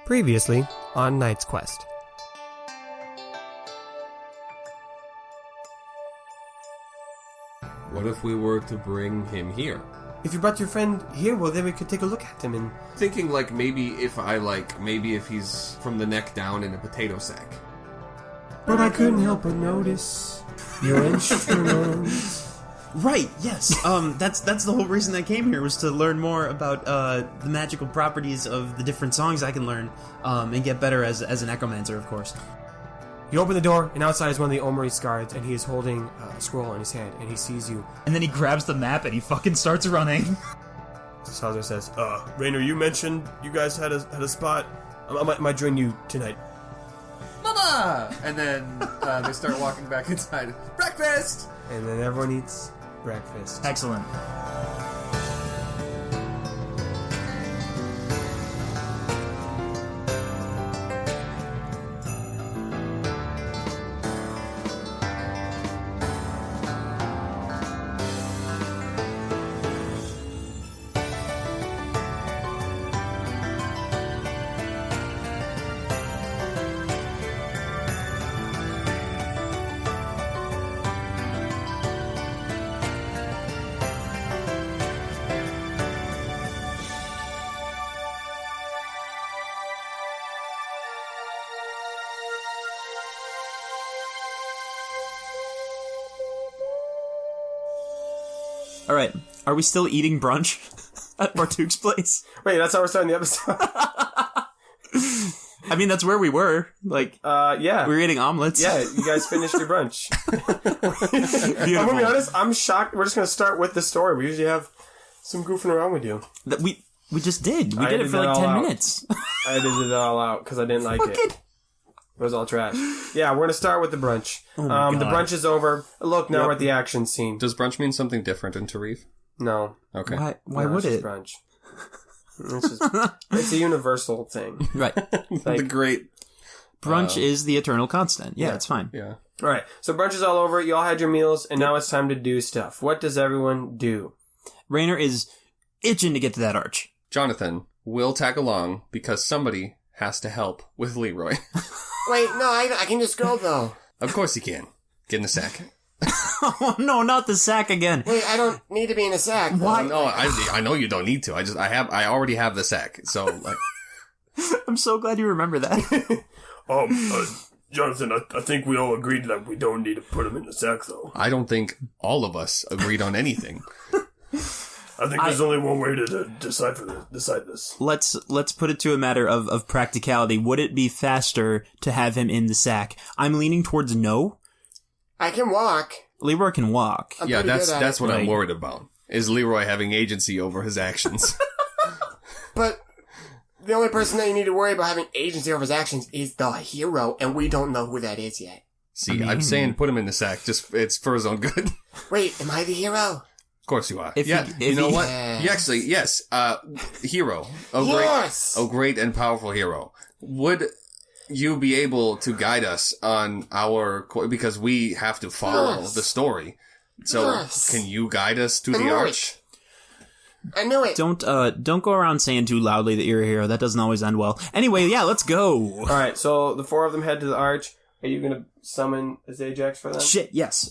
Previously on Knight's Quest. What if we were to bring him here? If you brought your friend here, well, then we could take a look at him and... Thinking maybe if he's from the neck down in a potato sack. But I couldn't help but notice your instruments. Right, yes. That's the whole reason I came here, was to learn more about the magical properties of the different songs I can learn, and get better as an echomancer, of course. You open the door, and outside is one of the Omri's guards, and he is holding a scroll in his hand, and he sees you. And then he grabs the map and he fucking starts running. Salazar says, Raynor, you mentioned you guys had a spot. I might join you tonight. Mama! And then they start walking back inside. Breakfast! And then everyone eats breakfast. Excellent. Alright, are we still eating brunch at Bartuk's place? Wait, that's how we're starting the episode? I mean, that's where we were. Yeah. We were eating omelets. Yeah, you guys finished your brunch. I'm gonna be honest, I'm shocked. We're just gonna start with the story. We usually have some goofing around we do. We just did. We did it for like 10 minutes. I edited it all out because I didn't like it. It was all trash. Yeah, we're going to start with the brunch. Oh my God. The brunch is over. Look, now we're at the action scene. Does brunch mean something different in Tarif? No. Okay. Why No, would it's it? just brunch. It's a universal thing. Right. The great... Brunch is the eternal constant. Yeah, it's fine. Yeah. All right, so brunch is all over. You all had your meals, and now it's time to do stuff. What does everyone do? Raynor is itching to get to that arch. Jonathan will tag along because somebody has to help with Leroy. Wait, no, I can just go, though. Of course you can. Get in the sack. Oh, no, not the sack again. Wait, I don't need to be in a sack. Why? No, I know you don't need to. I already have the sack. So, I'm so glad you remember that. Jonathan, I think we all agreed that we don't need to put him in the sack, though. I don't think all of us agreed on anything. I think there's only one way to decide this. Let's put it to a matter of practicality. Would it be faster to have him in the sack? I'm leaning towards no. I can walk. Leroy can walk. Yeah, that's what I'm Right. worried about. Is Leroy having agency over his actions? But the only person that you need to worry about having agency over his actions is the hero, and we don't know who that is yet. See, I'm saying put him in the sack. It's for his own good. Wait, am I the hero? Of course you are. If you know what? Yes. You actually, yes. Hero. Yes! Great and powerful hero. Would you be able to guide us on because we have to follow Yes. the story. So Yes. can you guide us to I the knew arch? I knew it. Don't go around saying too loudly that you're a hero. That doesn't always end well. Anyway, yeah, let's go. All right, so the four of them head to the arch. Are you going to summon a Zajax for them? Shit, yes.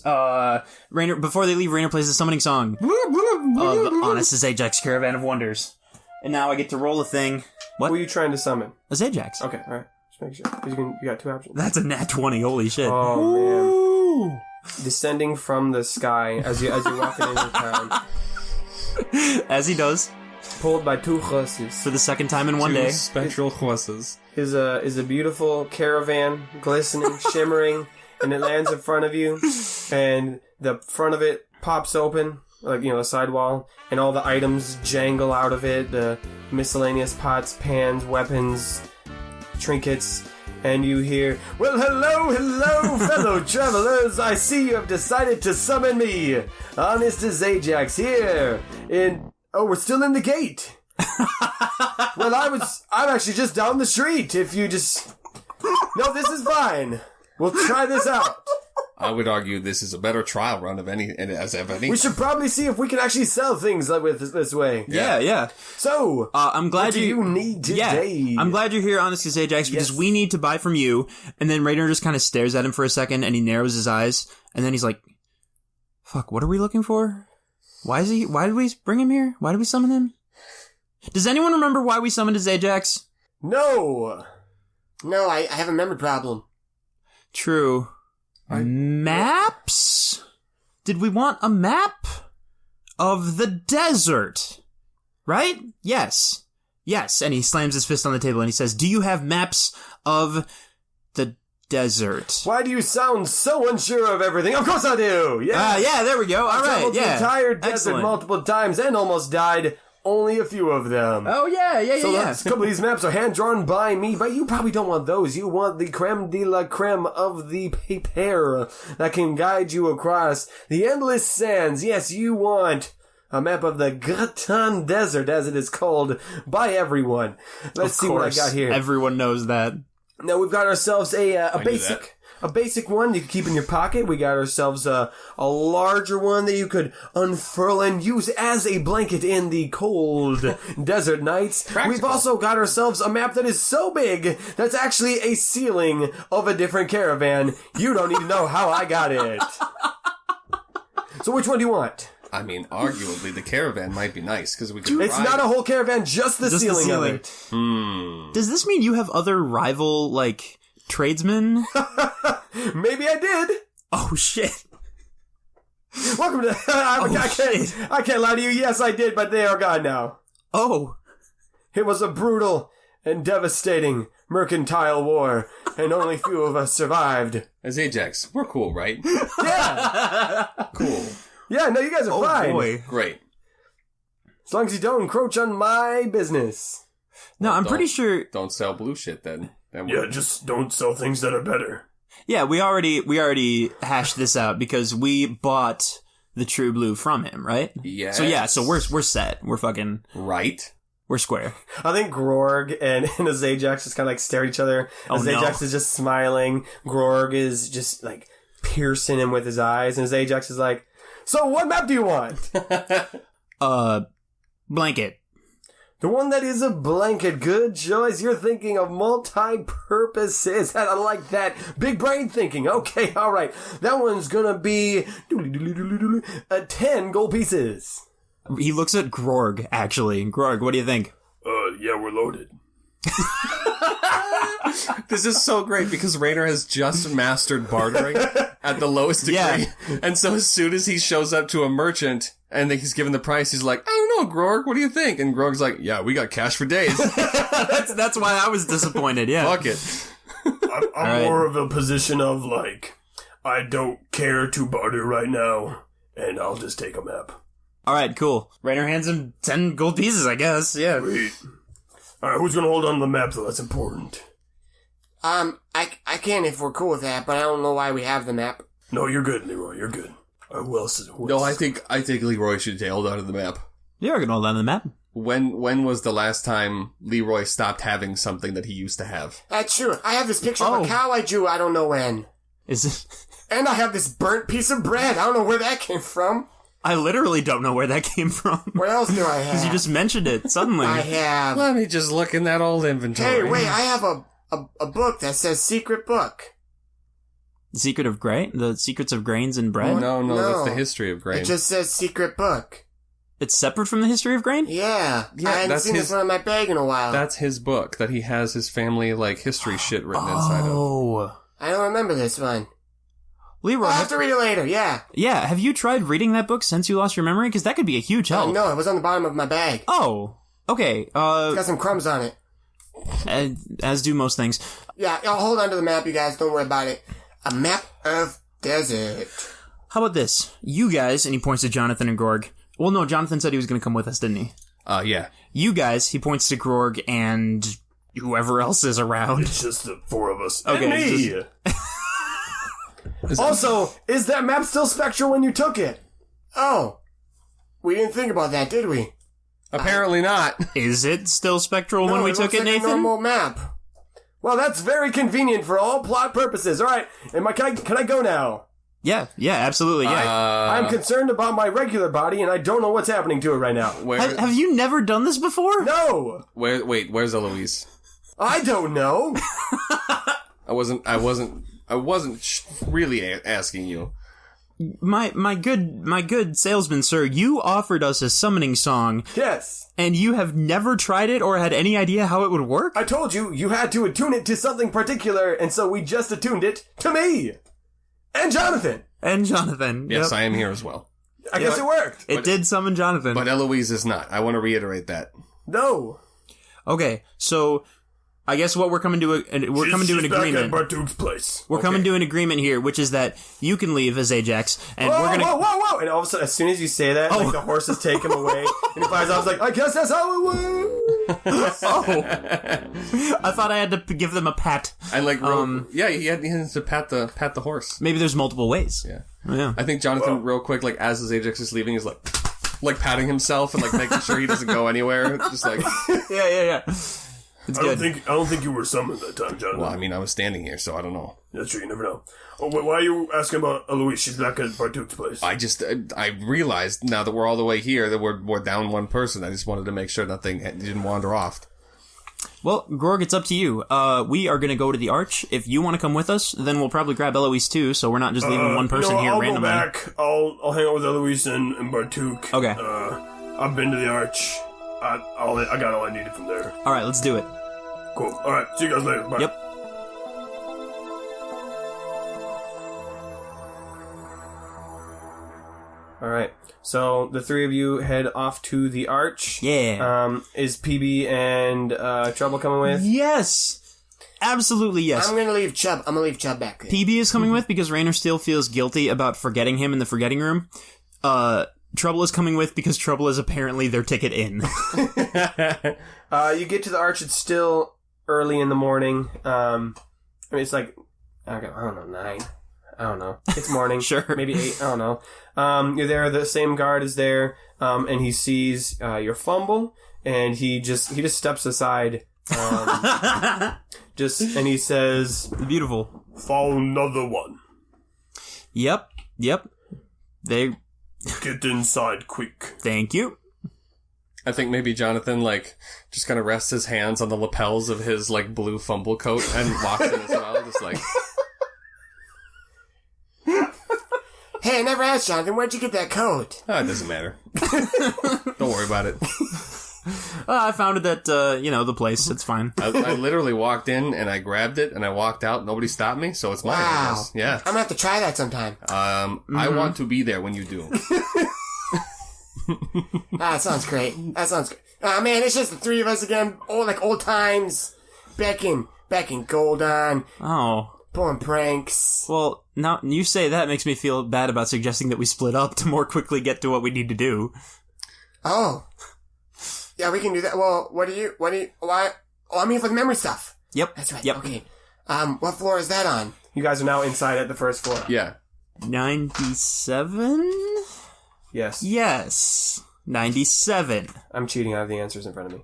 Raynor, before they leave, Raynor plays the summoning song of Honest Ajax, Caravan of Wonders. And now I get to roll a thing. What? Who are you trying to summon? A Zajax. Okay, all right. Just make sure. 'Cause you got two options. That's a nat 20, holy shit. Oh, man. Descending from the sky as you're walking into town. As he does, Pulled by two horses. for the second time in one day. Spectral horses. Is a beautiful caravan, glistening, shimmering, and it lands in front of you, and the front of it pops open, like, the sidewall, and all the items jangle out of it, the miscellaneous pots, pans, weapons, trinkets, and you hear, "Well, hello, fellow travelers, I see you have decided to summon me. Honest as Ajax here, we're still in the gate. Well, I'm actually just down the street. If you just... No, this is fine. We'll try this out. I would argue this is a better trial run of any. We should probably see if we can actually sell things like with this way. Yeah. So, I'm glad what do you need today? Yeah, I'm glad you're here, honestly, Ajax, because we need to buy from you. And then Rainer just kind of stares at him for a second, and he narrows his eyes, and then he's like, "Fuck, what are we looking for? Why did we bring him here? Why did we summon him? Does anyone remember why we summoned his Ajax?" No, I have a memory problem. True. Maps? Did we want a map of the desert? Right? Yes. And he slams his fist on the table and he says, "Do you have maps of the desert?" Why do you sound so unsure of everything? Of course I do! Yeah, there we go. All right, traveled the entire desert multiple times and almost died. Only a few of them. Oh, yeah. A couple of these maps are hand-drawn by me, but you probably don't want those. You want the creme de la creme of the paper that can guide you across the endless sands. Yes, you want a map of the Gratin Desert, as it is called by everyone. Let's see what I got here. Everyone knows that. Now, we've got ourselves a basic one you can keep in your pocket. We got ourselves a larger one that you could unfurl and use as a blanket in the cold desert nights. Practical. We've also got ourselves a map that is so big that's actually a ceiling of a different caravan. You don't even know how I got it. So which one do you want? I mean, arguably, the caravan might be nice, because we can It's not a whole caravan, just the ceiling of it. Does this mean you have other rival, tradesmen? Maybe I did. Oh, shit. Welcome to... I can't lie to you. Yes, I did, but they are gone now. Oh. It was a brutal and devastating mercantile war, and only few of us survived. As Ajax, we're cool, right? Yeah! Cool. Yeah, no, you guys are fine. Boy. Great. As long as you don't encroach on my business. No, I'm pretty sure... Don't sell blue shit, then. Yeah, just don't sell things that are better. Yeah, we already hashed this out because we bought the True Blue from him, right? Yeah. So we're set. We're fucking... Right? We're square. I think Grorg and his Ajax just kind of stare at each other. His Ajax is just smiling. Grorg is just piercing him with his eyes, and his Ajax is like, "So what map do you want?" Blanket. The one that is a blanket. Good choice. You're thinking of multi-purposes. I like that. Big brain thinking. Okay, alright. That one's gonna be 10 gold pieces. He looks at Grorg, actually. Grorg, what do you think? Yeah, we're loaded. This is so great because Rainer has just mastered bartering at the lowest degree. Yeah. And so as soon as he shows up to a merchant and he's given the price, he's like, "I don't know, Grorg, what do you think?" And Grorg's like, "Yeah, we got cash for days." That's why I was disappointed, yeah. Fuck it. I'm more of a position of I don't care to barter right now, and I'll just take a map. Alright, cool. Rainer hands him 10 gold pieces, I guess, yeah. Sweet. Alright, who's gonna hold on to the map though? That's important. I can if we're cool with that, but I don't know why we have the map. No, you're good, Leroy. You're good. Who else is? No, I think Leroy should hold on to the map. You're gonna hold on to the map. When was the last time Leroy stopped having something that he used to have? That's true. I have this picture of a cow I drew. I don't know when. Is it? And I have this burnt piece of bread. I don't know where that came from. I literally don't know where that came from. What else do I have? Because you just mentioned it suddenly. I have. Let me just look in that old inventory. Hey, wait! I have a book that says secret book. The Secret of Grain? The Secrets of Grains and Bread? No, No. that's the history of grain. It just says secret book. It's separate from the History of Grain? Yeah. I hadn't seen this one in my bag in a while. That's his book that he has his family history shit written inside of. Oh. I don't remember this one. Leroy, I'll have to read it later, yeah. yeah, have you tried reading that book since you lost your memory? Because that could be a huge help. No, it was on the bottom of my bag. Oh, okay. It's got some crumbs on it. As do most things. Yeah, I'll hold on to the map, you guys. Don't worry about it. A map of desert. How about this? You guys, and he points to Jonathan and Grorg. Well, no, Jonathan said he was going to come with us, didn't he? Yeah. You guys, he points to Grorg and whoever else is around. It's just the four of us. Okay, And me. Also, is that map still spectral when you took it? Oh. We didn't think about that, did we? Apparently not. Is it still spectral when we took it, looks like Nathan? a normal map. Well, that's very convenient for all plot purposes. All right, can I go now? Yeah, absolutely, yeah. I'm concerned about my regular body, and I don't know what's happening to it right now. Have you never done this before? No! Where's Eloise? I don't know. I wasn't really asking you. My good salesman, sir, you offered us a summoning song, Yes. and you have never tried it or had any idea how it would work? I told you, you had to attune it to something particular, and so we just attuned it to me! And Jonathan! And Jonathan. Yes, yep. I am here as well. I guess it worked. It did summon Jonathan. But Eloise is not. I want to reiterate that. No. Okay, so I guess what we're coming to an agreement. Back at Bartuk's place. We're coming to an agreement here, which is that you can leave as Ajax, and we're gonna. Whoa! And all of a sudden, as soon as you say that, like the horses take him away, and he flies off. Like, I guess that's how it works. I thought I had to give them a pat. And like, he has to pat the horse. Maybe there's multiple ways. Yeah. I think Jonathan, real quick, like as his Ajax is leaving, is like patting himself and like making sure he doesn't go anywhere. Just like, yeah. It's good. I don't think you were summoned that time, Jonathan. well, I mean, I was standing here, so I don't know. That's true. You never know. Oh, why are you asking about Eloise? She's back at Bartuk's place. I realized now that we're all the way here that we're down one person. I just wanted to make sure nothing didn't wander off. Well, Grorg, it's up to you. We are going to go to the Arch. If you want to come with us, then we'll probably grab Eloise too, so we're not just leaving one person here randomly. I'll go back. I'll hang out with Eloise and Bartuk. Okay. I've been to the Arch. I got all I needed from there. All right, let's do it. Cool. All right. See you guys later. Bye. Yep. All right. So the three of you head off to the Arch. Yeah. Is PB and Trouble coming with? Yes. Absolutely yes. I'm gonna leave Chubb back there. PB is coming with because Raynor still feels guilty about forgetting him in the forgetting room. Trouble is coming with because Trouble is apparently their ticket in. You get to the Arch. It's still early in the morning. I mean, it's like, I don't know, 9. I don't know. It's morning. Sure. Maybe 8. I don't know. You're there. The same guard is there. And he sees your fumble, and he just steps aside. And he says, Beautiful. "Found another one. Yep. They. Get inside quick." Thank you. I think maybe Jonathan, like, just kind of rests his hands on the lapels of his, like, blue fumble coat and walks in as well, just like... Hey, I never asked, Jonathan, where'd you get that coat? Oh, it doesn't matter. Don't worry about it. I found it at, the place. It's fine. I literally walked in, and I grabbed it, and I walked out. Nobody stopped me, so it's mine, I Wow. guess. Yeah. I'm gonna have to try that sometime. I want to be there when you do. That sounds great. Oh man, it's just the three of us again. Old times. Back in Goldon. Oh. Pulling pranks. Well, now you say that makes me feel bad about suggesting that we split up to more quickly get to what we need to do. Oh. Yeah, we can do that. Well, why? Oh, I mean for the memory stuff. Yep. That's right. Yep. Okay. What floor is that on? You guys are now inside at the first floor. Yeah. 97? Yes. Yes. 97. I'm cheating. I have the answers in front of me.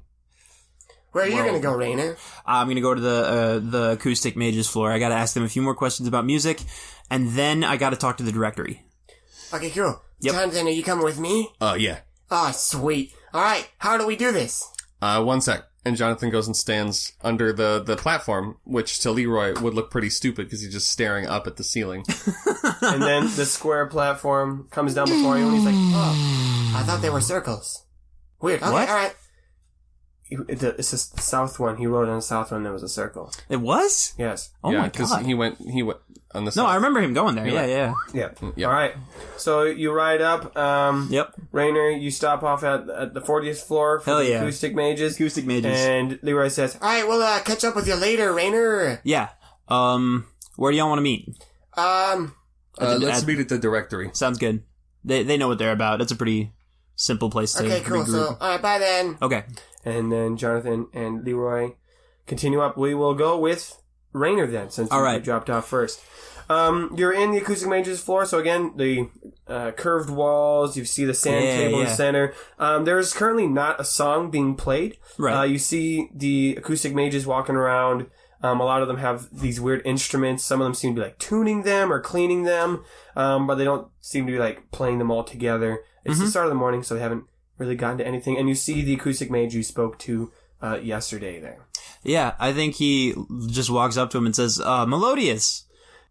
Where are you gonna go, Raynor? I'm gonna go to the acoustic mages floor. I gotta ask them a few more questions about music, and then I gotta talk to the directory. Okay, cool. Yep. Jonathan, are you coming with me? Yeah. Oh, sweet. Alright, how do we do this? 1 sec. And Jonathan goes and stands under the platform, which to Leroy would look pretty stupid because he's just staring up at the ceiling. And then the square platform comes down before you, and he's like, "Oh, I thought they were circles. Weird. Okay, What? alright. it's just the south one. He wrote on the south one. There was a circle. It was? Yes. Oh yeah, my because god. he went on the No, side. I remember him going there. You're Yeah. Yeah. Yep. All right. So you ride up. Yep. Raynor, you stop off at the 40th floor for Hell the yeah. acoustic mages. Acoustic mages. And Leroy says, Alright, we'll catch up with you later, Raynor. Yeah. Where do y'all want to meet? Let's meet at the directory. Sounds good. They know what they're about. It's a pretty simple place to Okay, cool. regroup. So, alright, bye then. Okay. and then Jonathan and Leroy continue up. We will go with Raynor then, since All you right. dropped off first. You're in the acoustic mages floor, so again, the curved walls, you see the sand table in the center. There's currently not a song being played. Right. You see the acoustic mages walking around, A lot of them have these weird instruments. Some of them seem to be like tuning them or cleaning them, but they don't seem to be like playing them all together. It's the start of the morning, so they haven't really gotten to anything. And you see the acoustic mage you spoke to yesterday there. Yeah, I think he just walks up to him and says, Melodious,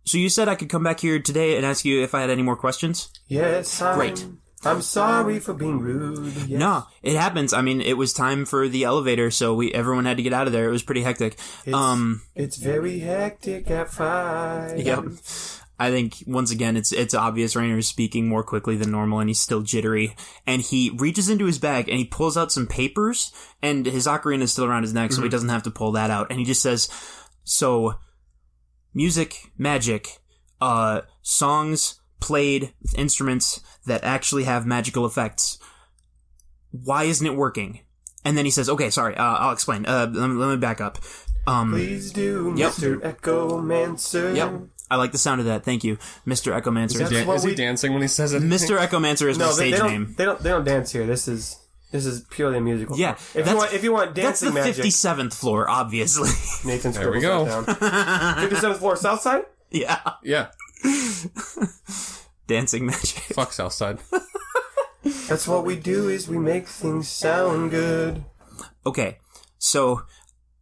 so you said I could come back here today and ask you if I had any more questions? Yes, Great. I'm sorry for being rude. Yes. No, it happens. I mean, it was time for the elevator, so everyone had to get out of there. It was pretty hectic. It's very hectic at 5. Yep. I think, once again, it's obvious Rainer is speaking more quickly than normal, and he's still jittery. And he reaches into his bag, and he pulls out some papers, and his ocarina is still around his neck, so he doesn't have to pull that out. And he just says, so, music, magic, songs played with instruments that actually have magical effects. Why isn't it working? And then he says, okay, sorry, I'll explain. Let me back up. Please do, Yep. Mr. Echomancer. Yep. I like the sound of that. Thank you, Mr. Echomancer. Is he dancing when he says it? Mr. Echomancer is my No, stage they don't, name. They don't dance here. This is purely a musical. Yeah, If you want That's dancing the magic, 57th floor, obviously. Nathan There we scribbles go. that down. 57th floor, South Side. Yeah. Yeah. Dancing magic. Fuck Southside. That's what we do. Is we make things sound good. Okay, so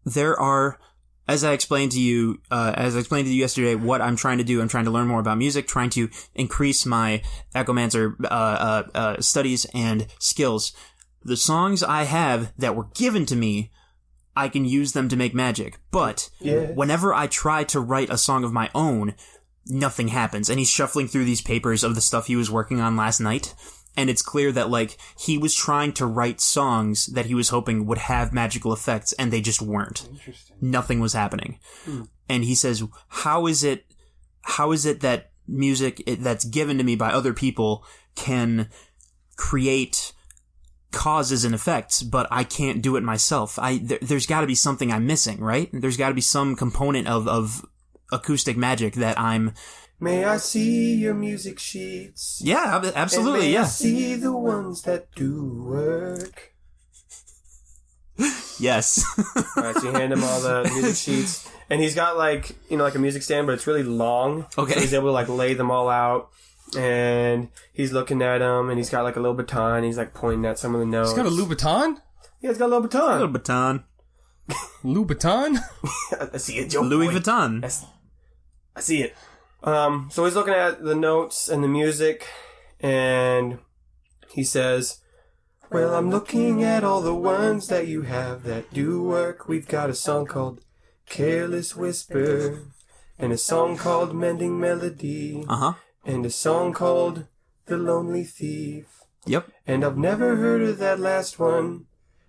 there are, as I explained to you yesterday, what I'm trying to do. I'm trying to learn more about music, trying to increase my Echomancer studies and skills. The songs I have that were given to me, I can use them to make magic. But whenever I try to write a song of my own, nothing happens. And he's shuffling through these papers of the stuff he was working on last night. And it's clear that, like, he was trying to write songs that he was hoping would have magical effects, and they just weren't. Interesting. Nothing was happening. And he says, how is it that music that's given to me by other people can create causes and effects, but I can't do it myself? There's gotta be something I'm missing, right? There's gotta be some component of acoustic magic that I'm... May I see your music sheets? Yeah, absolutely, and may yeah. I see the ones that do work? Yes. Alright, so you hand him all the music sheets. And he's got like a music stand, but it's really long. Okay. So he's able to like lay them all out. And he's looking at them, and he's got like a little baton. He's like pointing at some of the notes. He's got a Louboutin? Yeah, he's got a little baton. A little baton. Louboutin? I see it, Joe. Louis Boy. Vuitton. I see it. So he's looking at the notes and the music, and he says, well, I'm looking at all the ones that you have that do work. We've got a song called Careless Whisper, and a song called Mending Melody, and a song called The Lonely Thief. Yep. And I've never heard of that last one.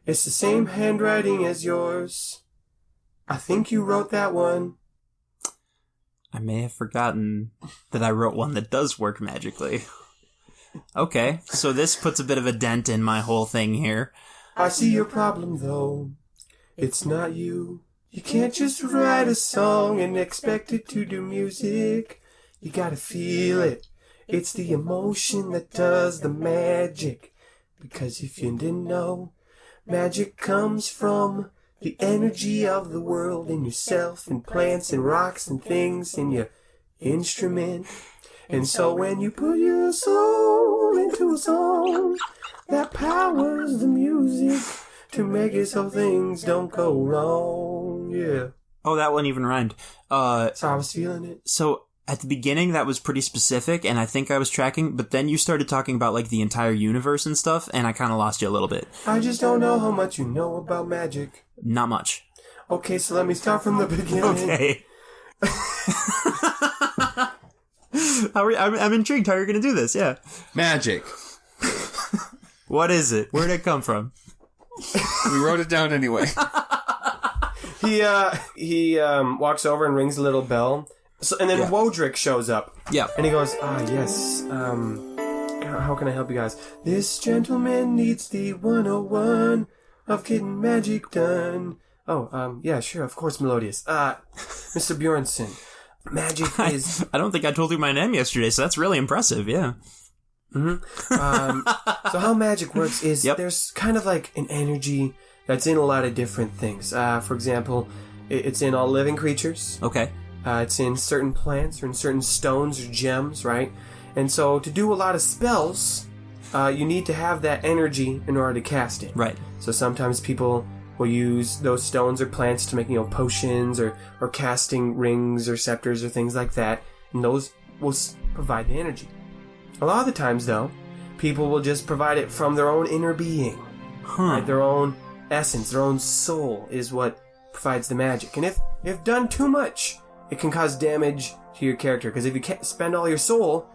It's the same handwriting as yours. I think you wrote that one. I may have forgotten that I wrote one that does work magically. Okay, so this puts a bit of a dent in my whole thing here. I see your problem, though. It's not you. You can't just write a song and expect it to do music. You gotta feel it. It's the emotion that does the magic. Because if you didn't know, magic comes from the energy of the world in yourself, and plants and rocks and things in your instrument. And so when you put your soul into a song, that powers the music to make it so things don't go wrong. Yeah. Oh, that one even rhymed. So I was feeling it. So at the beginning, that was pretty specific, and I think I was tracking, but then you started talking about, like, the entire universe and stuff, and I kind of lost you a little bit. I just don't know how much you know about magic. Not much. Okay, so let me start from the beginning. Okay. I'm intrigued how you're going to do this, yeah. Magic. What is it? Where did it come from? We wrote it down anyway. He walks over and rings a little bell. So, and then Wodrick shows up. Yeah. And he goes, yes, how can I help you guys? This gentleman needs the 101 of getting magic done. Oh, yeah, sure, of course, Melodious. Mr. Bjornsson, magic is... I don't think I told you my name yesterday, so that's really impressive, yeah. So how magic works is there's kind of like an energy that's in a lot of different things. For example, It's in all living creatures. Okay. It's in certain plants or in certain stones or gems, right? And so to do a lot of spells, you need to have that energy in order to cast it. Right. So sometimes people will use those stones or plants to make, potions or casting rings or scepters or things like that. And those will provide the energy. A lot of the times, though, people will just provide it from their own inner being. Right? Their own essence, their own soul is what provides the magic. And if done too much, it can cause damage to your character. Because if you can't spend all your soul,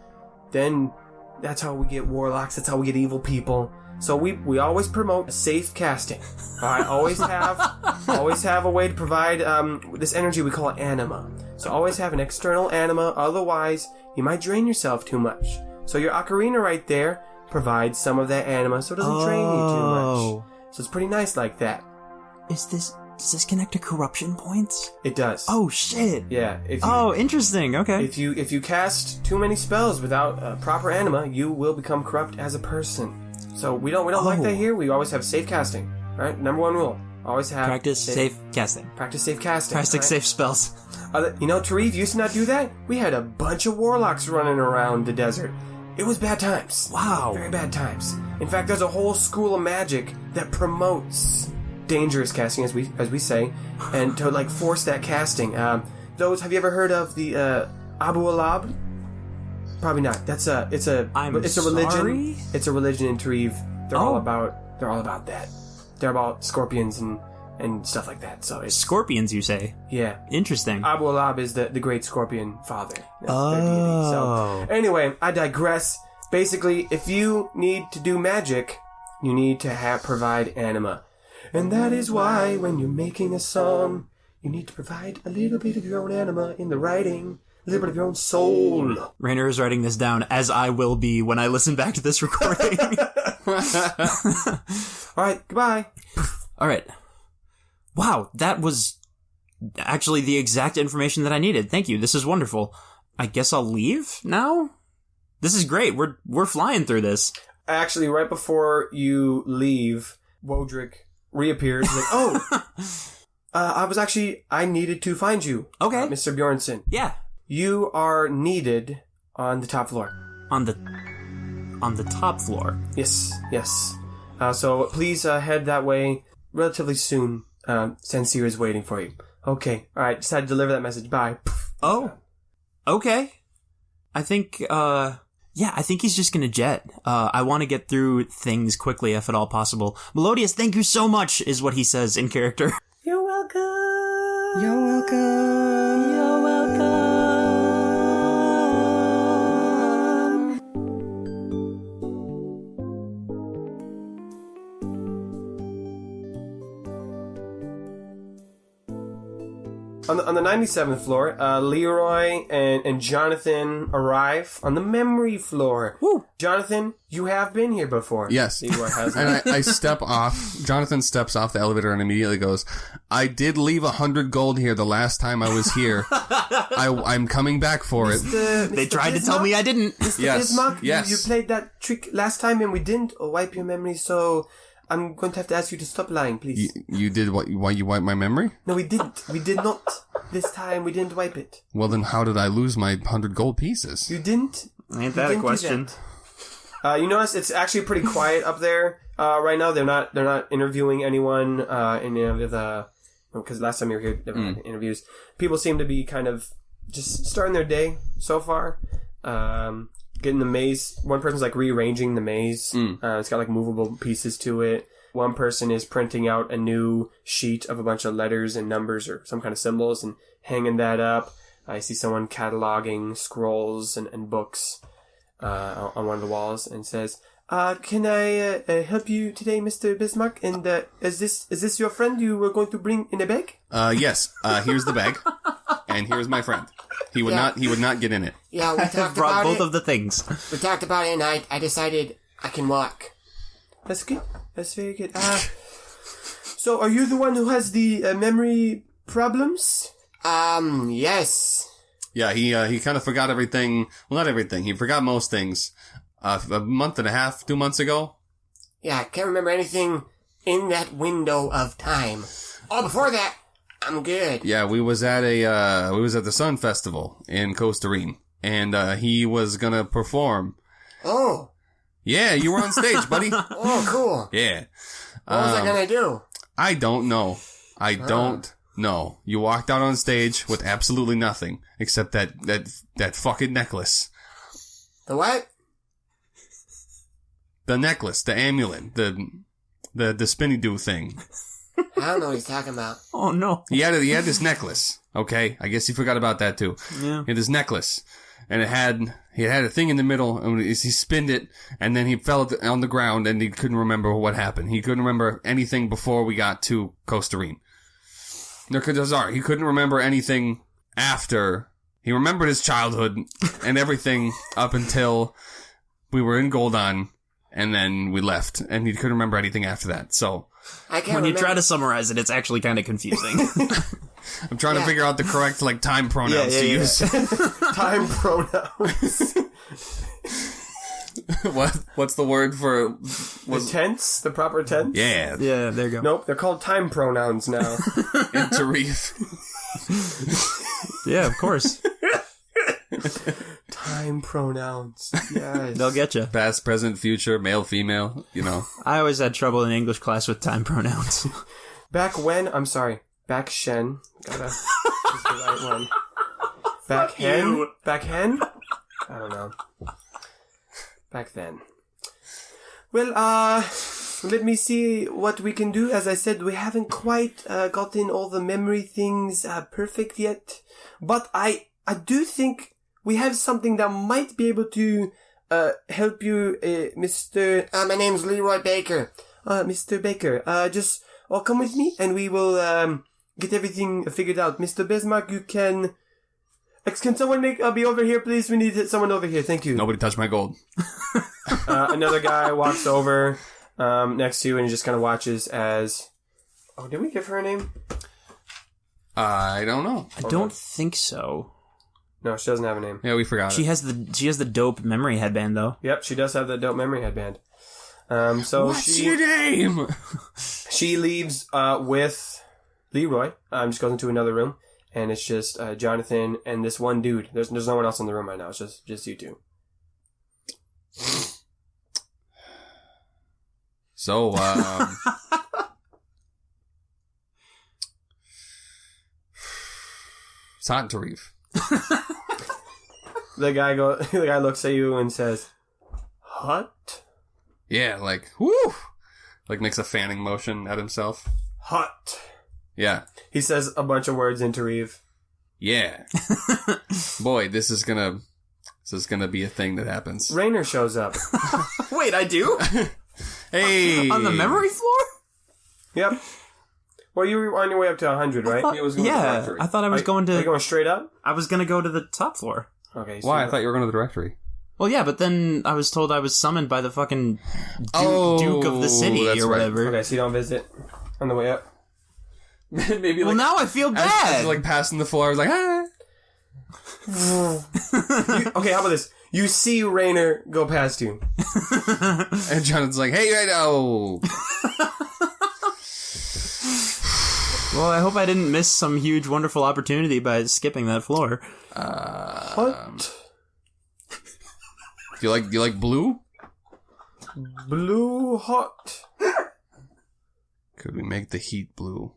then that's how we get warlocks, that's how we get evil people. So we always promote safe casting. Alright, always have a way to provide this energy, we call it anima. So always have an external anima, otherwise you might drain yourself too much. So your ocarina right there provides some of that anima so it doesn't drain you too much. So it's pretty nice like that. Does this connect to corruption points? It does. Oh shit. Yeah. Interesting. Okay. If you cast too many spells without proper anima, you will become corrupt as a person. So we don't like that here. We always have safe casting. Right? Number one rule. Always have practice safe casting. Practice safe casting. Practice safe spells. Tarif used to not do that. We had a bunch of warlocks running around the desert. It was bad times. Wow. Very bad times. In fact, there's a whole school of magic that promotes dangerous casting, as we say, and to force that casting. Have you ever heard of the Abu Alab? Probably not. It's a religion. Sorry? It's a religion in Tarif. They're all about that. They're about scorpions and stuff like that. So it's scorpions, you say? Yeah. Interesting. Abu Alab is the great scorpion father. That's their deity. So anyway, I digress. Basically, if you need to do magic, you need to provide anima. And that is why when you're making a song, you need to provide a little bit of your own anima in the writing. A little bit of your own soul. Rainer is writing this down, as I will be when I listen back to this recording. Alright, goodbye. Alright. Wow, that was actually the exact information that I needed. Thank you. This is wonderful. I guess I'll leave now? This is great. We're flying through this. Actually, right before you leave, Wodrick reappears. I needed to find you. Okay. Mr. Bjornsson. Yeah. You are needed on the top floor. On the top floor? Yes. So please head that way relatively soon. Sincere is waiting for you. Okay. Alright, decided to deliver that message. Bye. Oh. Okay. I think he's just gonna jet. I want to get through things quickly if at all possible. Melodious, thank you so much, is what he says in character. You're welcome. You're welcome. You're welcome. On the 97th floor, Leroy and Jonathan arrive on the memory floor. Woo. Jonathan, you have been here before. Yes. Leroy has. And I step off. Jonathan steps off the elevator and immediately goes, I did leave 100 gold here the last time I was here. I'm coming back for it. They tried to tell me I didn't. Mr. Yes. Bismarck, Yes. You played that trick last time and we didn't wipe your memory, so I'm going to have to ask you to stop lying, please. You did what? Why you wiped my memory? No, we didn't. We did not. This time we didn't wipe it. Well, then how did I lose my 100 gold pieces? You didn't? Ain't that a question? You notice it's actually pretty quiet up there right now. They're not interviewing anyone in any of the, because last time you were here there were interviews. People seem to be kind of just starting their day so far. Getting the maze. One person's rearranging the maze. It's got movable pieces to it. One person is printing out a new sheet of a bunch of letters and numbers or some kind of symbols and hanging that up. I see someone cataloging scrolls and books on one of the walls and says, can I help you today, Mr. Bismarck? And is this your friend you were going to bring in a bag? Yes. Here's the bag, and here's my friend. He would not get in it. Yeah, we talked Brought about both it. of the things. We talked about it, and I decided I can walk. That's good. That's very good. So are you the one who has the memory problems? Yes. Yeah, he kind of forgot everything. Well, not everything. He forgot most things. A month and a half, 2 months ago. Yeah, I can't remember anything in that window of time. Oh, before that, I'm good. Yeah, we was at the Sun Festival in Costa Rica, and he was gonna perform. Oh. Yeah, you were on stage, buddy. Oh, cool. Yeah. What was I gonna do? I don't know. I don't know. You walked out on stage with absolutely nothing except that fucking necklace. The what? The necklace, the amulet, the spinny do thing. I don't know what he's talking about. Oh no. He had this necklace. Okay, I guess he forgot about that too. Yeah. He had this necklace, and he had a thing in the middle, and he spinned it, and then he fell on the ground, and he couldn't remember what happened. He couldn't remember anything before we got to Costa Rica. He couldn't remember anything after. He remembered his childhood and everything up until we were in Goldon, and then we left, and he couldn't remember anything after that. So I can't When you remember. try to summarize it, it's actually kind of confusing. I'm trying to figure out the correct time pronouns to use. Time pronouns. What's the word for The tense? The proper tense? yeah? Yeah, there you go. Nope, they're called time pronouns now. Interreef. Yeah, of course. Time pronouns. Yes. They'll get you. Past, present, future, male, female. You know. I always had trouble in English class with time pronouns. Back when? I'm sorry. Back Shen. Gotta use the right one. Back hen? Back hen? I don't know. Back then. Well, let me see what we can do. As I said, we haven't quite gotten all the memory things perfect yet. But I do think we have something that might be able to help you, Mr. My name's Leroy Baker. Mr. Baker. Just come with me and we will get everything figured out. Mr. Bismarck, you can... Can someone be over here, please? We need someone over here. Thank you. Nobody touched my gold. Another guy walks over next to you and he just kind of watches as... Oh, did we give her a name? I don't know. I don't think so. No, she doesn't have a name. Yeah, we forgot She it. has the dope memory headband though. Yep, she does have the dope memory headband. So What's your name? she leaves with Leroy. Just goes into another room, and it's just Jonathan and this one dude. There's no one else in the room right now. It's just you two. So, Santarif. The guy looks at you and says, "Hot, Yeah, whoo! Makes a fanning motion at himself. hot." Yeah. He says a bunch of words into Reeve. Yeah. Boy, this is gonna be a thing that happens. Rainer shows up. Wait, I do? Hey! On the memory floor? Yep. Well, you were on your way up to 100, right? thought- He was going to yeah, the directory. I thought I was going to... Are you going straight up? I was going to go to the top floor. Okay. So Why? I thought you were going to the directory. Well, yeah, but then I was told I was summoned by the fucking Oh, Duke of the city that's or right. whatever. Okay, so you don't visit on the way up? Maybe Well, now I feel as bad. you're, passing the floor, I was like, ah. Okay, how about this? You see Rainer go past you. And Jonathan's like, hey, right now. Well, I hope I didn't miss some huge, wonderful opportunity by skipping that floor. Hot. Do you like blue? Blue hot. Could we make the heat blue?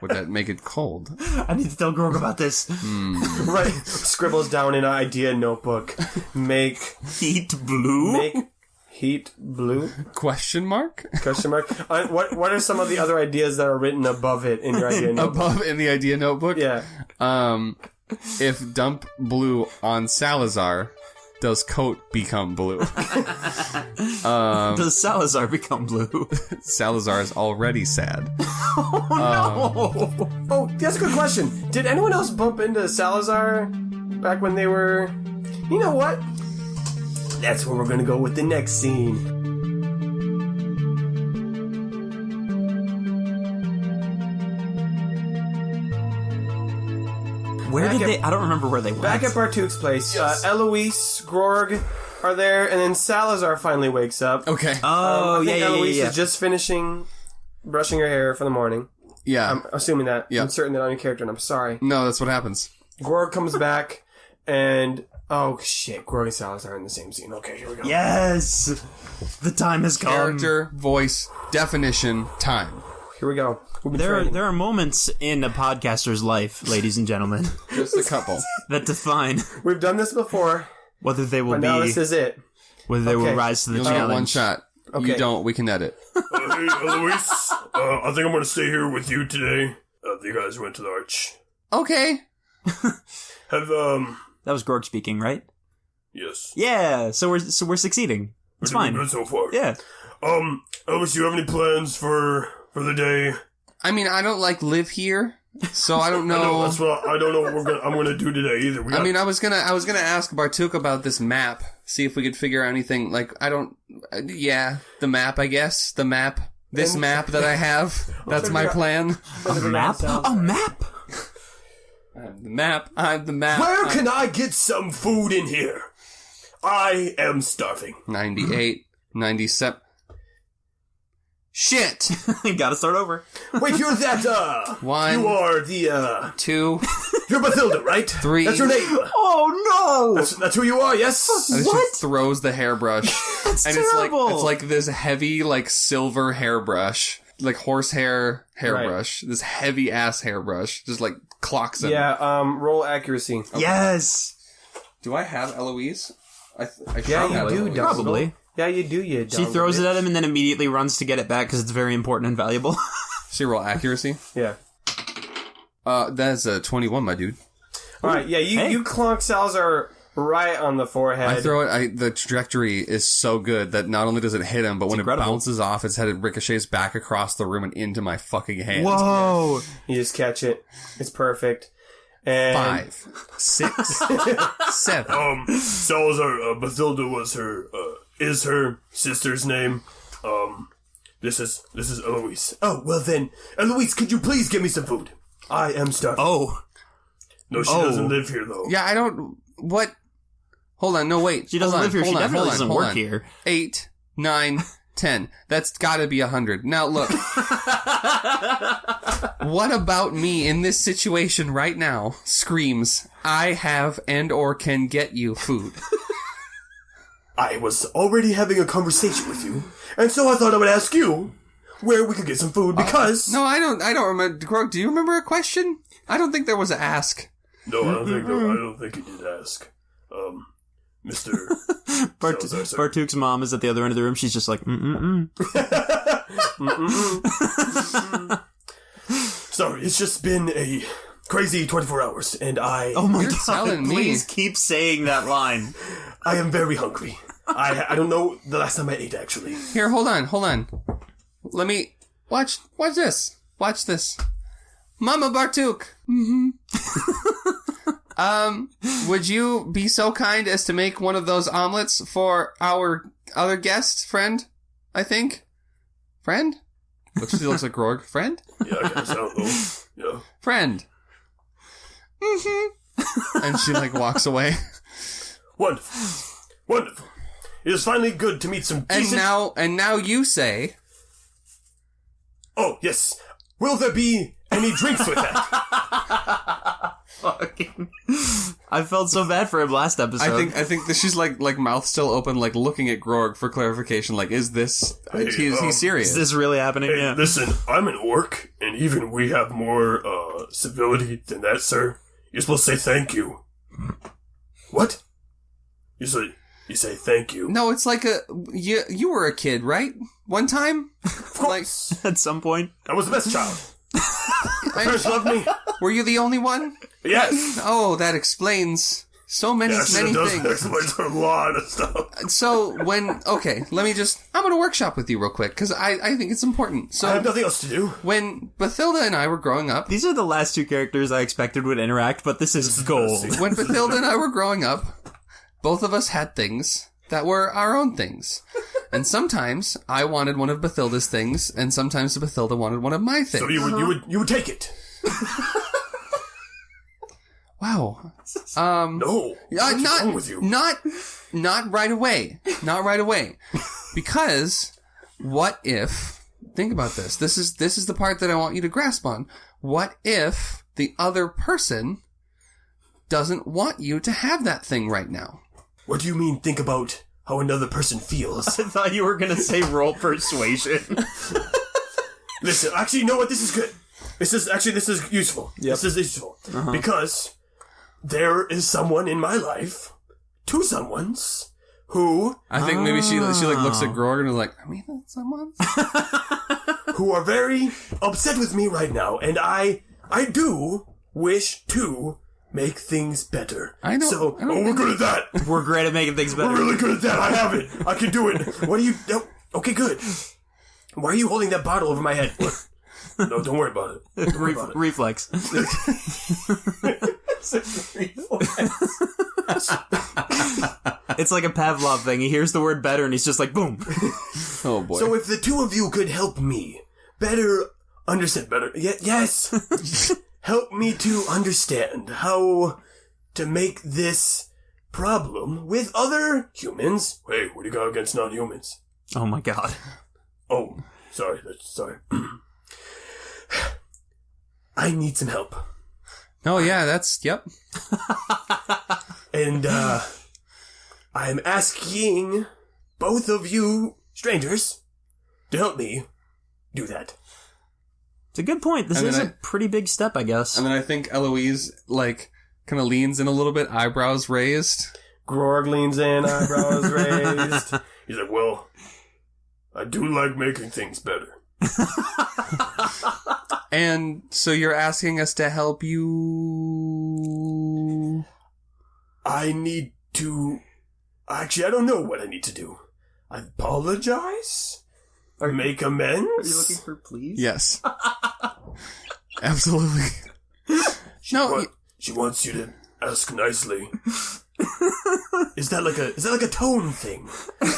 Would that make it cold? I need to tell Grorg about this. Right. Scribbles down in an idea notebook. Make Heat blue? heat blue? Question mark? Question mark. What are some of the other ideas that are written above it in your idea notebook? Above in the idea notebook? Yeah. If dump blue on Salazar, does coat become blue? Does Salazar become blue? Salazar is already sad. Oh, that's a good question. Did anyone else bump into Salazar back when they were... You know what? That's where we're gonna go with the next scene. Where Back did at- they... I don't remember where they went. Back at Bartuk's place, Eloise, Grorg are there, and then Salazar finally wakes up. Okay. Oh, I think yeah. Eloise is just finishing brushing your hair for the morning. Yeah. I'm assuming that. Yeah. I'm certain that on your character, and I'm sorry. No, that's what happens. Grorg comes back, and... Oh, shit. Grorg and Salazar are in the same scene. Okay, here we go. Yes! The time has come. Character, voice, definition, time. Here we go. We've been training. There are moments in a podcaster's life, ladies and gentlemen, Just a couple. that define We've done this before, whether they will but now this is it. whether they will Okay. rise to the You only challenge. get one shot. Okay. You don't, we can edit. Hey, Eloise. I think I'm gonna stay here with you today. You guys went to the arch. Okay. Have, That was Grorg speaking, right? yes. Yeah. So we're succeeding. It's Pretty fine. good so far. Yeah. Eloise, do you have any plans for the day? I mean, I don't live here, so I don't know. No, that's what I don't know what I'm gonna do today either. I was gonna ask Bartuk about this map, see if we could figure out anything. The map, I guess. The map. This map that I have. That's my plan. A map? A map? I'm the map. I'm the map. Where can I get some food in here? I am starving. 98, 97. Shit! Gotta start over. Wait, you're that, One. you are the, 2. you're Bathilda, right? 3. That's your name. Oh no! That's who you are, yes? And then she throws the hairbrush. That's And terrible. it's like this heavy, silver hairbrush. Like horsehair hairbrush. This heavy ass hairbrush. Just clocks him. Yeah, roll accuracy. Yes. Do I have Eloise? I Yeah, you do, Eloise. Doug. Probably. Yeah, you do, you She throws it at him and then immediately runs to get it back because it's very important and valuable. She roll accuracy? Yeah. That's a 21, my dude. Alright, yeah, you clonk Salazar right on the forehead. I throw it, the trajectory is so good that not only does it hit him, but when incredible. it bounces off its head, it ricochets back across the room and into my fucking hand. Whoa! You just catch it. It's perfect. And 5, 6, 7. Salazar, Bathilda is her sister's name. This is Eloise. Oh, well then, Eloise, could you please give me some food? I am starving. Oh. No, she doesn't live here, though. Yeah, I don't... What? Hold on, no, wait. She doesn't live here. She definitely doesn't work on. here. 8, 9, 10. That's gotta be 100. Now, look. What about me in this situation right now screams, I have and or can get you food? I was already having a conversation with you, and so I thought I would ask you where we could get some food, because... No, I don't remember. Grog, do you remember a question? I don't think there was an ask. No, I don't think he did ask. Mr. Salazar, sir. Bartuk's mom is at the other end of the room. She's just like, Sorry, it's just been a crazy 24 hours, and Oh my You're god, telling me. please keep saying that line. I am very hungry. I don't know the last time I ate, actually. Here, hold on. Let me... Watch this. Watch this. Mama Bartuk. Would you be so kind as to make one of those omelets for our other guest friend? I think. Friend? She looks like Grorg. Friend? Yeah, I guess I don't know. Yeah. Friend. And she walks away. Wonderful. Wonderful. It is finally good to meet some decent... And now you say, Oh, yes. Will there be any drinks with that? Fucking. I felt so bad for him last episode. I think that she's like mouth still open, looking at Grorg for clarification. Is this? Is he serious? Is this really happening? Hey, Yeah. listen, I'm an orc, and even we have more, civility than that, sir. You're supposed to say thank you. What? You say thank you. No, it's you were a kid, right? One time? Of course. At some point. I was the best child. My parents loved me. Were you the only one? Yes. Oh, that explains so many Actually, it does things. explain a lot of stuff. So I'm gonna workshop with you real quick, because I think it's important. So I have nothing else to do. when Bathilda and I were growing up, These are the last two characters I expected would interact, but this is gold. when Bathilda and I were growing up, both of us had things that were our own things. And sometimes I wanted one of Bathilda's things, and sometimes Bathilda wanted one of my things. So you would take it. Wow. No. What's wrong with you? Not right away. Not right away. Because what if think about this. This is the part that I want you to grasp on. What if the other person doesn't want you to have that thing right now? What do you mean, think about how another person feels? I thought you were gonna say roll persuasion. Listen, actually, you know what? This is good. This is useful. Yep. This is useful. Because there is someone in my life, two someones, who... I think maybe she like looks at Grorg and is like, I mean, someone? who are very upset with me right now, and I do wish to make things better. I know. So, we're good at that. We're great at making things better. We're really good at that. I have it. I can do it. What are you... No. Okay, good. Why are you holding that bottle over my head? No, don't worry about it. Reflex. It's like a Pavlov thing. He hears the word better and he's just like, boom. Oh, boy. So if the two of you could help me better understand... Yes. Help me to understand how to make this problem with other humans... Hey, what do you got against non-humans? Oh my god. Oh, sorry. I need some help. Oh, yeah, yep. And, I'm asking both of you strangers to help me do that. It's a good point. This is a pretty big step, I guess. And then I think Eloise, like, kind of leans in a little bit, eyebrows raised. Grorg leans in, eyebrows raised. He's like, well, I do like making things better. And so you're asking us to help you... I need to... Actually, I don't know what I need to do. I apologize? Or make amends? Are you looking for please? Yes. Absolutely. She wants you to ask nicely. Is that like a tone thing?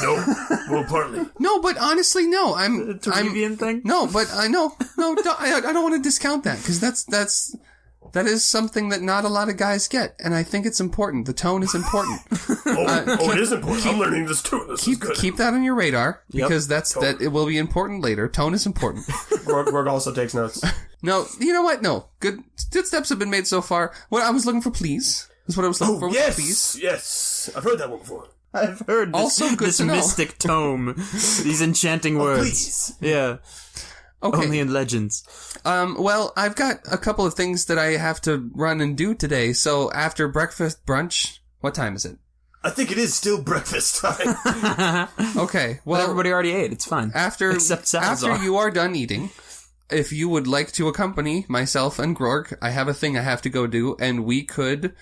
No, well, partly. No, but honestly, no. I'm Trevian thing. No, but I know. No, I don't want to discount that because that is something that not a lot of guys get, and I think it's important. The tone is important. It is important. I'm learning this too. This is good. Keep that on your radar because that it will be important later. Tone is important. Grorg also takes notes. No, you know what? No, good steps have been made so far. What I was looking for, please. Is what I was looking for. Yes, please. Yes, I've heard that one before. I've heard this, also good this to know. mystic tome, these enchanting words. Please. Yeah. Okay. Only in legends. Well, I've got a couple of things that I have to run and do today. So after breakfast brunch, what time is it? I think it is still breakfast time. Okay. Well, But everybody already ate. It's fine. Except Salazar. After you are done eating, if you would like to accompany myself and Grorg, I have a thing I have to go do, and we could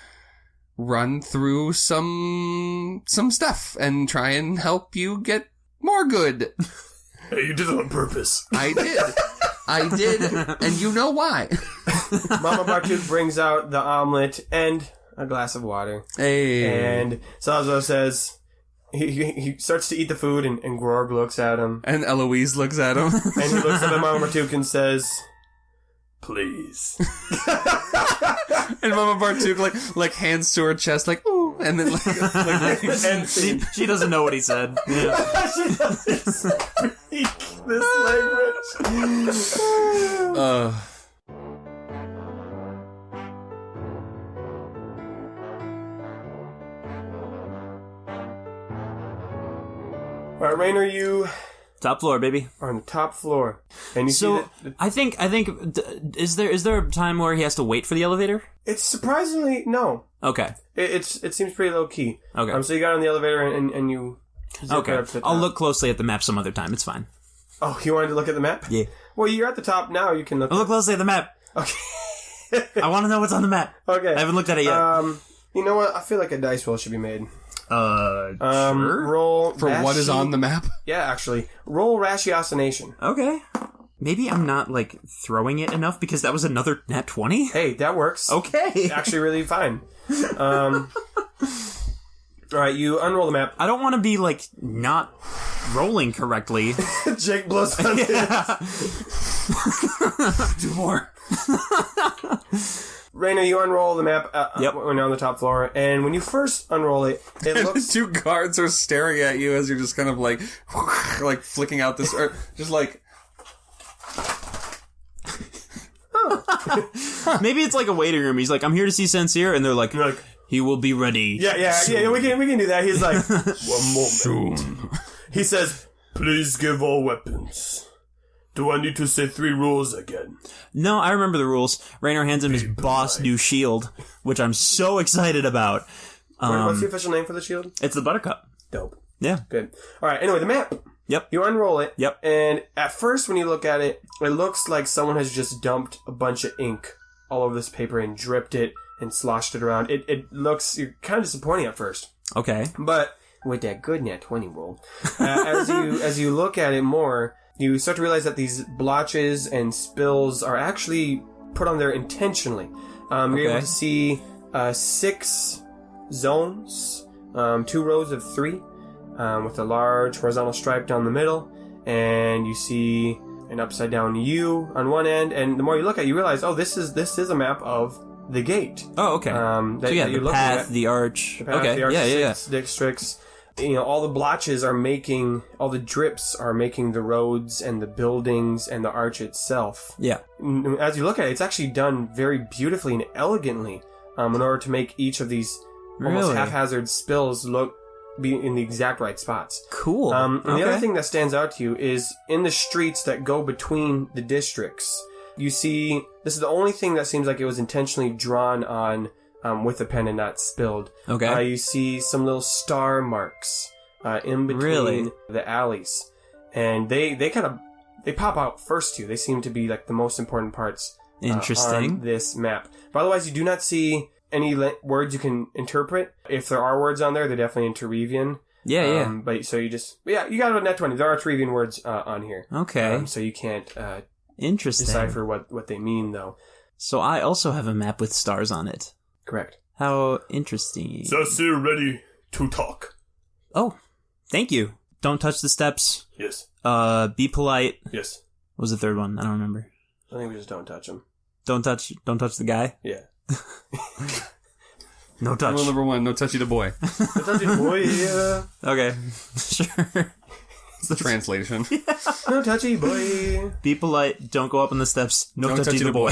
run through some stuff and try and help you get more good. Hey, you did it on purpose. I did, and you know why. Mama Bartuk brings out the omelet and a glass of water. Hey. And Salazar says, he starts to eat the food, and Grorg looks at him. And Eloise looks at him. And he looks at Mama Bartuk and says, Please. And Mama Bartuk like hands to her chest like, ooh, and then and she doesn't know what he said. Yeah. she doesn't speak this language. Alright, Rainer, you Top floor, baby. are on the top floor. And you So see that I think is there a time where he has to wait for the elevator? it's surprisingly, no. Okay. It seems pretty low key. Okay. So you got on the elevator and you zip Okay. right up to the I'll top. look closely at the map some other time. It's fine. Oh, you wanted to look at the map? Yeah. Well, you're at the top now. You can look. I'll look closely at the map. Okay. I want to know what's on the map. Okay. I haven't looked at it yet. You know what? I feel like a dice roll should be made. Sure. Roll for what is on the map. Yeah, actually, roll ratiocination. Okay. Maybe I'm not like throwing it enough because that was another nat 20. Hey, that works. Okay. Actually, really fine. All right, you unroll the map. I don't want to be like not rolling correctly. Jake blows on Yeah. Do more. Rainer, you unroll the map Yep. when you're on the top floor, and when you first unroll it, it And looks... the two guards are staring at you as you're just kind of like flicking out this, or just like Maybe it's like a waiting room. He's like, I'm here to see Sincere, and they're like, he will be ready. Yeah, we can do that. He's like, one moment. Soon. He says, please give all weapons. Do I need to say 3 rules again? No, I remember the rules. Raynor hands him his boss new shield, which I'm so excited about. What's the official name for the shield? It's the Buttercup. Dope. Yeah. Good. All right, anyway, the map. Yep. You unroll it. Yep. And at first, when you look at it, it looks like someone has just dumped a bunch of ink all over this paper and dripped it and sloshed it around. It looks kind of disappointing at first. Okay. But with that good nat 20 roll, as you look at it more, you start to realize that these blotches and spills are actually put on there intentionally. You're able to see 6 zones, 2 rows of 3, with a large horizontal stripe down the middle, and you see an upside down U on one end. And the more you look at it, you realize, this is a map of the gate. Oh, okay. The path, the arch. The arch, 6 districts. All the blotches are making, all the drips are making the roads and the buildings and the arch itself. Yeah. As you look at it, it's actually done very beautifully and elegantly, in order to make each of these almost haphazard spills be in the exact right spots. Cool. And the other thing that stands out to you is in the streets that go between the districts, you see, this is the only thing that seems like it was intentionally drawn on with a pen and not spilled. Okay. You see some little star marks in between the alleys. And they pop out first to you. They seem to be like the most important parts on this map. But otherwise, you do not see any words you can interpret. If there are words on there, they're definitely in Terevian. Yeah. But so you got a net 20. There are Terevian words on here. Okay. So you can't Interesting. decipher what they mean, though. So I also have a map with stars on it. Correct. How interesting. Sincere ready to talk. Oh, thank you. Don't touch the steps. Yes. Be polite. Yes. What was the third one? I don't remember. I think we just don't touch them. Don't touch the guy? Yeah. No touch. Rule number 1, no touchy the boy. No touchy the boy, yeah. Okay. Sure. It's the translation. No touchy boy. Be polite. Don't go up on the steps. No touchy the boy.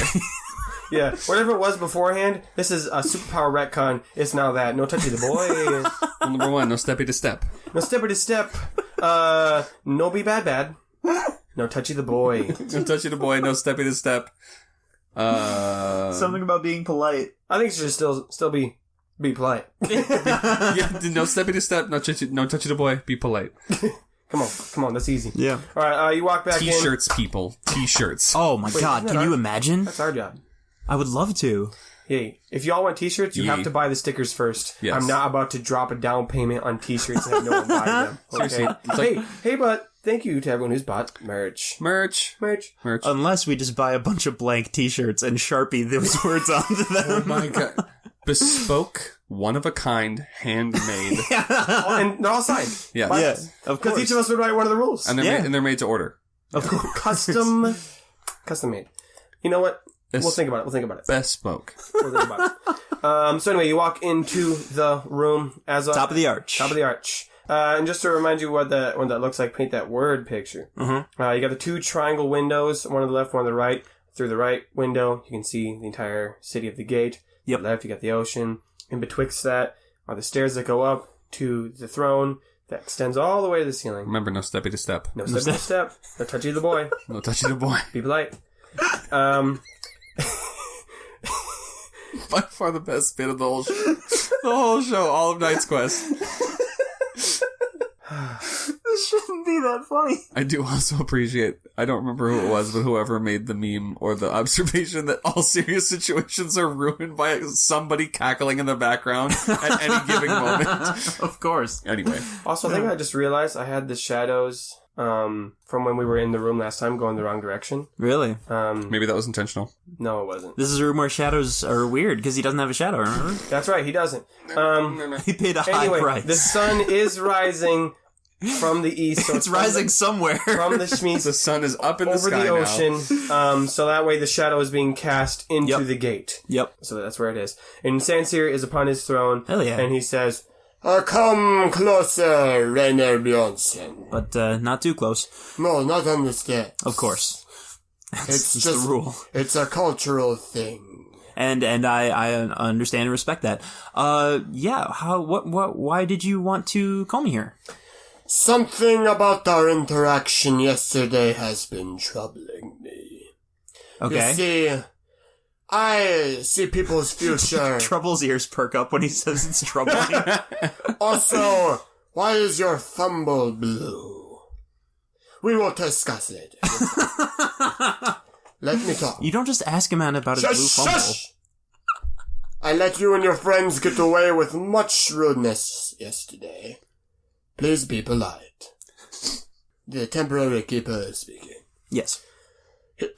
Yeah, whatever it was beforehand, this is a superpower retcon. It's now that. No touchy the boy. Rule number 1, no steppy to step. No steppy to step. No be bad. No touchy the boy. No touchy the boy, no steppy to step. Something about being polite. I think it should still be polite. Yeah, no steppy to step, no touchy the boy, be polite. Come on, that's easy. Yeah. Alright, you walk back in. T-shirts, people. T-shirts. Oh my god, can you imagine? That's our job. I would love to. Hey, if y'all want t-shirts, you have to buy the stickers first. Yes. I'm not about to drop a down payment on t-shirts and have no one buy them. Okay? Hey, but thank you to everyone who's bought merch. Unless we just buy a bunch of blank t-shirts and Sharpie those words onto them. Oh my god. Bespoke, one of a kind, handmade. And they're all signed. Yeah. Yes, of course. Because each of us would write one of the rules. And they're made to order. Of course. Custom made. You know what? We'll think about it. Bespoke. We'll think about it. So anyway, you walk into the room as a... Top of the arch. And just to remind you what that looks like, paint that word picture. Mm-hmm. You got the 2 triangle windows, one on the left, one on the right. Through the right window, you can see the entire city of the gate. Yep. On the left, you got the ocean. In betwixt that are the stairs that go up to the throne that extends all the way to the ceiling. Remember, no steppy to step. No step to step. No touchy the boy. No touchy the boy. Be polite. By far the best bit of the whole show. The whole show, all of Knight's Quest. This shouldn't be that funny. I do also appreciate, I don't remember who it was, but whoever made the meme or the observation that all serious situations are ruined by somebody cackling in the background at any given moment. Of course. Anyway. Also, I think I just realized I had the shadows from when we were in the room last time going the wrong direction. Really? Maybe that was intentional. No, it wasn't. This is a room where shadows are weird because he doesn't have a shadow, remember? That's right, he doesn't. He paid a high price. The sun is rising from the east. So it's rising somewhere. From the Shmeez. The sun is up in the sky over the ocean. So that way the shadow is being cast into the gate. Yep. So that's where it is. And Sansir is upon his throne. Hell yeah. And he says, Come closer, Rainer Bjornsson. But not too close. No, not on the steps. Of course. It's It's just the rule. It's a cultural thing. And I understand and respect that. Why did you want to call me here? Something about our interaction yesterday has been troubling me. Okay. You see, I see people's future. Trouble's ears perk up when he says it's troubling. Also, why is your fumble blue? We will discuss it. Let me talk. You don't just ask a man about his blue fumble. Shush! I let you and your friends get away with much rudeness yesterday. Please be polite. The temporary keeper is speaking. Yes.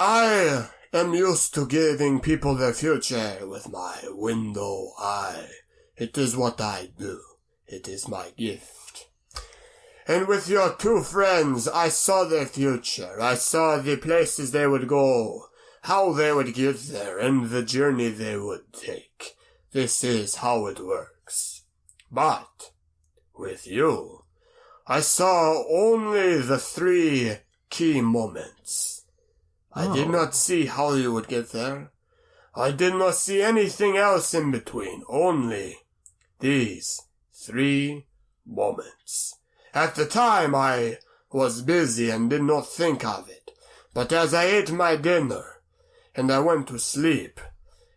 I am used to giving people their future with my window eye. It is what I do. It is my gift. And with your two friends, I saw their future. I saw the places they would go, how they would get there, and the journey they would take. This is how it works. But with you, I saw only the 3 key moments. I did not see how you would get there. I did not see anything else in between. Only these 3 moments. At the time, I was busy and did not think of it. But as I ate my dinner, and I went to sleep,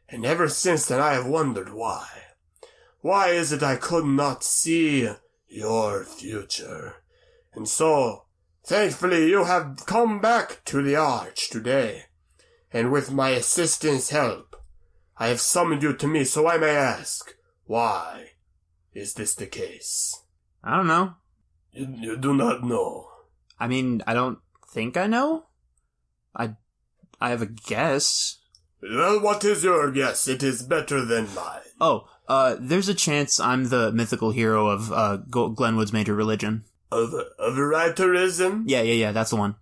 and ever since then I have wondered why. Why is it I could not see your future? And so, thankfully, you have come back to the arch today, and with my assistant's help, I have summoned you to me, so I may ask, why is this the case? I don't know. You do not know. I mean, I don't think I know. I have a guess. Well, what is your guess? It is better than mine. Oh, there's a chance I'm the mythical hero of Glenwood's major religion. Of writerism? Yeah, that's the one.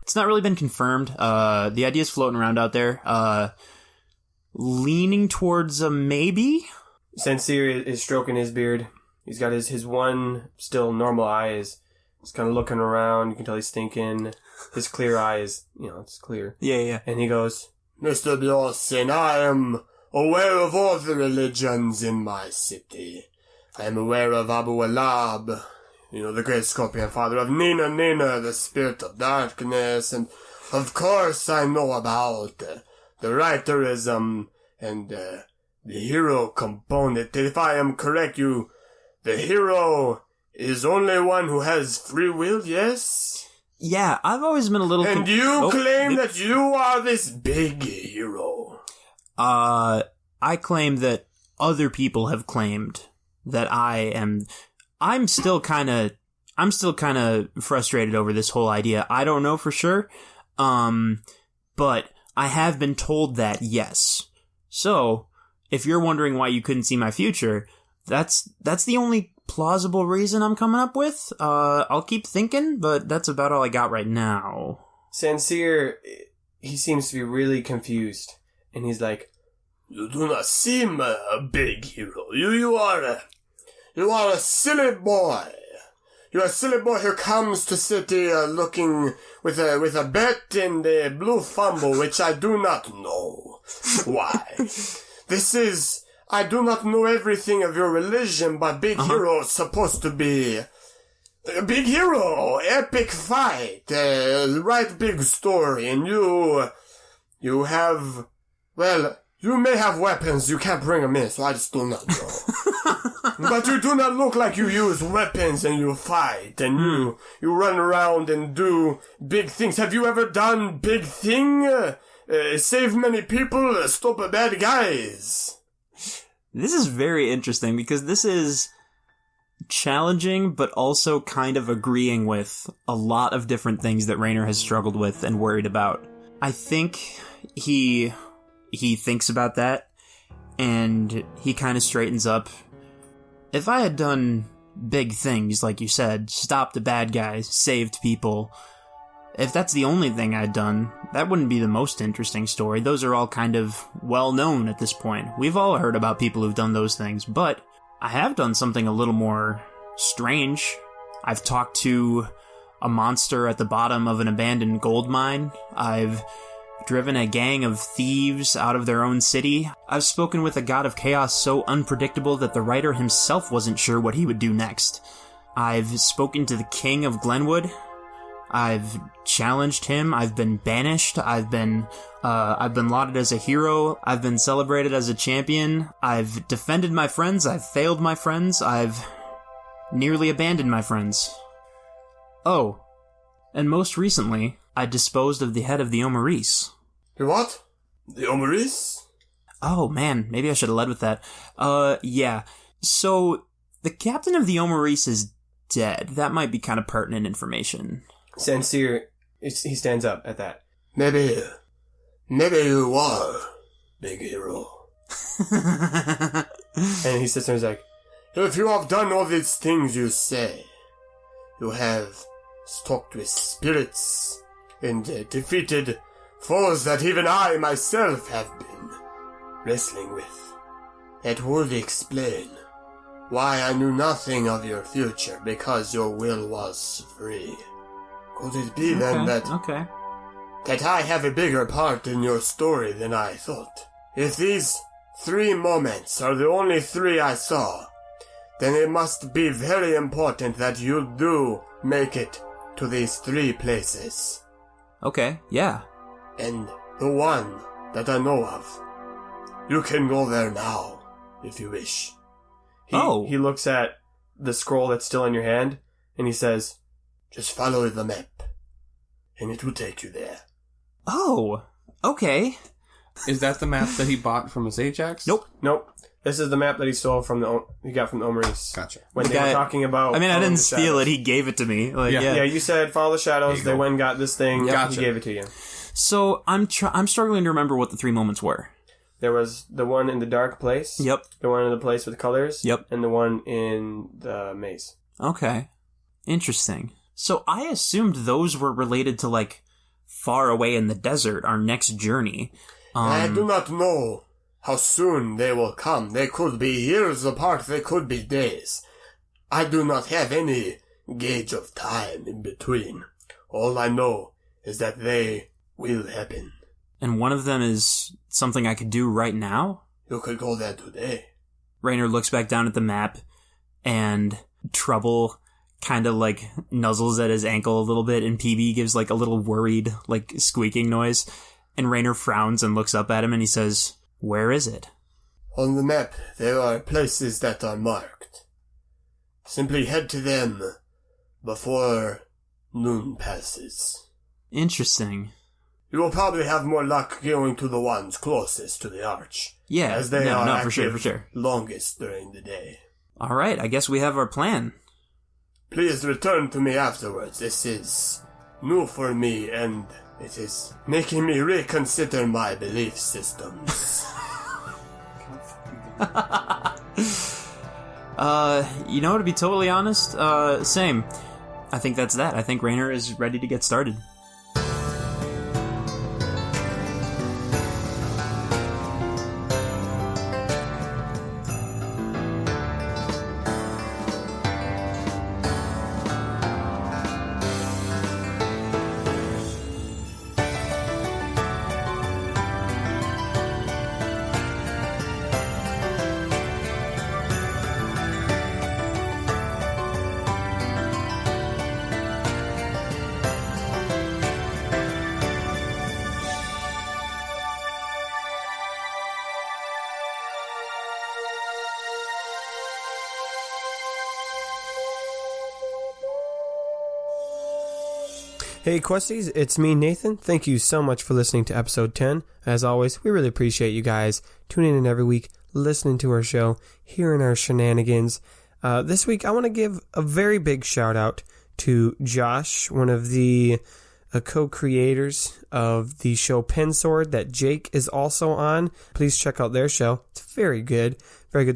It's not really been confirmed. The idea's floating around out there. Leaning towards a maybe? Sincere is stroking his beard. He's got his one still normal eye is kind of looking around. You can tell he's thinking. His clear eye is, it's clear. Yeah. And he goes, Mr. Bjorsen, I am aware of all the religions in my city. I am aware of Abu Alab, the great scorpion father, of Nina, the spirit of darkness, and of course I know about the writerism and the hero component. If I am correct, the hero is only one who has free will, yes? Yeah, I've always been a little... And you claim that you are this big hero. I claim that other people have claimed that I am... I'm still kind of frustrated over this whole idea. I don't know for sure. But I have been told that, yes. So, if you're wondering why you couldn't see my future, that's the only plausible reason I'm coming up with. I'll keep thinking, but that's about all I got right now. Sincere, he seems to be really confused. And he's like, You do not seem a big hero. You are a silly boy. You're a silly boy who comes to city looking with a bet and a blue fumble, which I do not know. Why? I do not know everything of your religion, but big hero is supposed to be a big hero, epic fight, right big story, and you have, well, you may have weapons, you can't bring them in, so I just do not know. But you do not look like you use weapons and you fight and you run around and do big things. Have you ever done big thing? Save many people, stop bad guys? This is very interesting because this is challenging, but also kind of agreeing with a lot of different things that Raynor has struggled with and worried about. I think he thinks about that, and he kind of straightens up. If I had done big things, like you said, stopped the bad guys, saved people, if that's the only thing I'd done, that wouldn't be the most interesting story. Those are all kind of well-known at this point. We've all heard about people who've done those things, but I have done something a little more strange. I've talked to a monster at the bottom of an abandoned gold mine. I've driven a gang of thieves out of their own city. I've spoken with a god of chaos so unpredictable that the writer himself wasn't sure what he would do next. I've spoken to the king of Glenwood. I've challenged him. I've been banished. I've been lauded as a hero. I've been celebrated as a champion. I've defended my friends. I've failed my friends. I've nearly abandoned my friends. Oh, and most recently, I disposed of the head of the Omaris. The what? The Omaris? Oh man, maybe I should have led with that. Yeah. So, the captain of the Omaris is dead. That might be kind of pertinent information. Sincere, he stands up at that. Maybe you are, big hero. And he sits there and he's like, If you have done all these things you say, you have talked with spirits and defeated foes that even I myself have been wrestling with. That would explain why I knew nothing of your future, because your will was free. Could it be then that I have a bigger part in your story than I thought? If these 3 moments are the only 3 I saw, then it must be very important that you do make it to these 3 places. Okay, yeah. And the one that I know of, you can go there now, if you wish. He looks at the scroll that's still in your hand, and he says, Just follow the map, and it will take you there. Oh, okay. Is that the map that he bought from his Ajax? Nope. This is the map that he stole from he got from the Omaris. Gotcha. When they were talking about... I mean, I didn't the steal shadows. it. He gave it to me. Like, Yeah, you said follow the shadows. They went and got this thing. Gotcha. He gave it to you. So I'm struggling to remember what the 3 moments were. There was the one in the dark place. Yep. The one in the place with colors. Yep. And the one in the maze. Okay. Interesting. So I assumed those were related to, like, far away in the desert, our next journey. I do not know how soon they will come. They could be years apart. They could be days. I do not have any gauge of time in between. All I know is that they will happen. And one of them is something I could do right now? You could go there today. Rainer looks back down at the map, and Trouble kind of, like, nuzzles at his ankle a little bit, and PB gives, like, a little worried, like, squeaking noise. And Rainer frowns and looks up at him, and he says, Where is it? On the map, there are places that are marked. Simply head to them before noon passes. Interesting. You will probably have more luck going to the ones closest to the arch. Yeah, as they are for sure. Longest during the day. All right, I guess we have our plan. Please return to me afterwards. This is new for me, and it is making me reconsider my belief systems. You know, to be totally honest, same. I think that's that. I think Rainer is ready to get started. Hey Questies, it's me Nathan. Thank you so much for listening to episode 10. As always, we really appreciate you guys tuning in every week, listening to our show, hearing our shenanigans. This week I want to give a very big shout out to Josh, one of the co-creators of the show Pen Sword that Jake is also on. Please check out their show. It's very good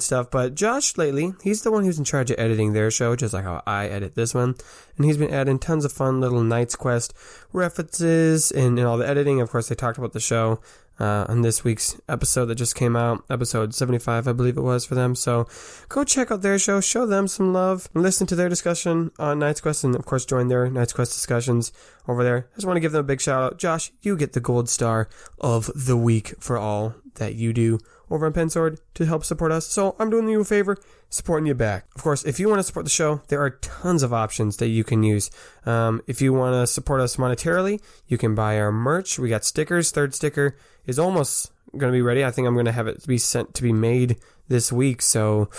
stuff. But Josh lately, he's the one who's in charge of editing their show, just like how I edit this one. And he's been adding tons of fun little Knight's Quest references and all the editing. Of course, they talked about the show on this week's episode that just came out, episode 75, I believe it was for them. So go check out their show, show them some love, and listen to their discussion on Night's Quest, and of course join their Night's Quest discussions over there. I just want to give them a big shout out. Josh, you get the gold star of the week for all that you do over on Pensword to help support us. So I'm doing you a favor, supporting you back. Of course, if you want to support the show, there are tons of options that you can use. If you want to support us monetarily, you can buy our merch. We got stickers. Third sticker is almost going to be ready. I think I'm going to have it be sent to be made this week, so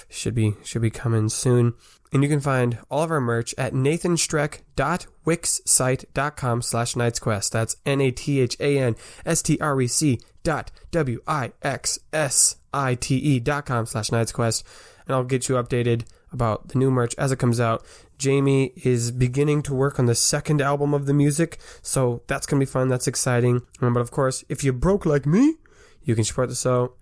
should be coming soon. And you can find all of our merch at nathanstrek.wixsite.com/nightsquest. That's nathanstrek.wixsite.com/nightsquest. And I'll get you updated about the new merch as it comes out. Jamie is beginning to work on the second album of the music, so that's going to be fun. That's exciting. But of course, if you're broke like me, you can support the show.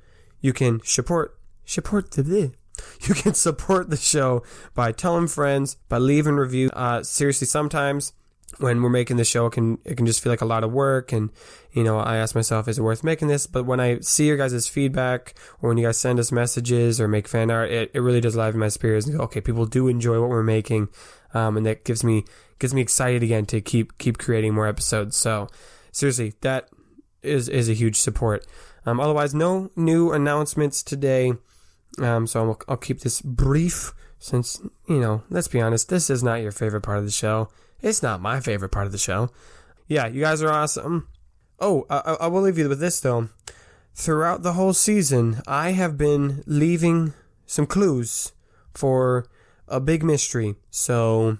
You can support the You can support the show by telling friends, by leaving reviews. Seriously, sometimes when we're making the show, it can just feel like a lot of work, and I ask myself, is it worth making this? But when I see your guys' feedback, or when you guys send us messages or make fan art, it really does liven my spirits and go, okay, people do enjoy what we're making, and that gives me excited again to keep creating more episodes. So seriously, that is a huge support. Otherwise, no new announcements today. So I'll keep this brief since, let's be honest, this is not your favorite part of the show. It's not my favorite part of the show. Yeah, you guys are awesome. Oh, I will leave you with this, though. Throughout the whole season, I have been leaving some clues for a big mystery. So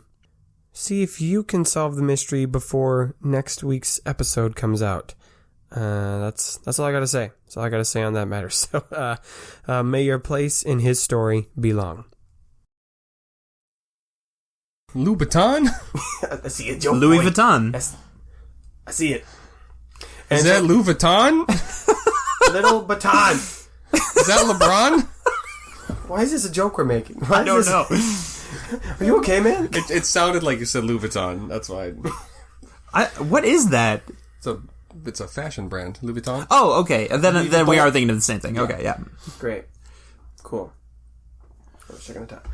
see if you can solve the mystery before next week's episode comes out. That's all I gotta say. That's all I gotta say on that matter. So, may your place in his story be long. Louboutin? I see it, Joe. Louis Vuitton. I see it. Is that Louis Vuitton? Little baton. Is that LeBron? Why is this a joke we're making? I don't know. Are you okay, man? It sounded like you said Louis Vuitton. That's why. What is that? It's a fashion brand, Louis Vuitton. Oh, okay. Then we are thinking of the same thing. Okay, yeah. Great. Cool. I was checking the top.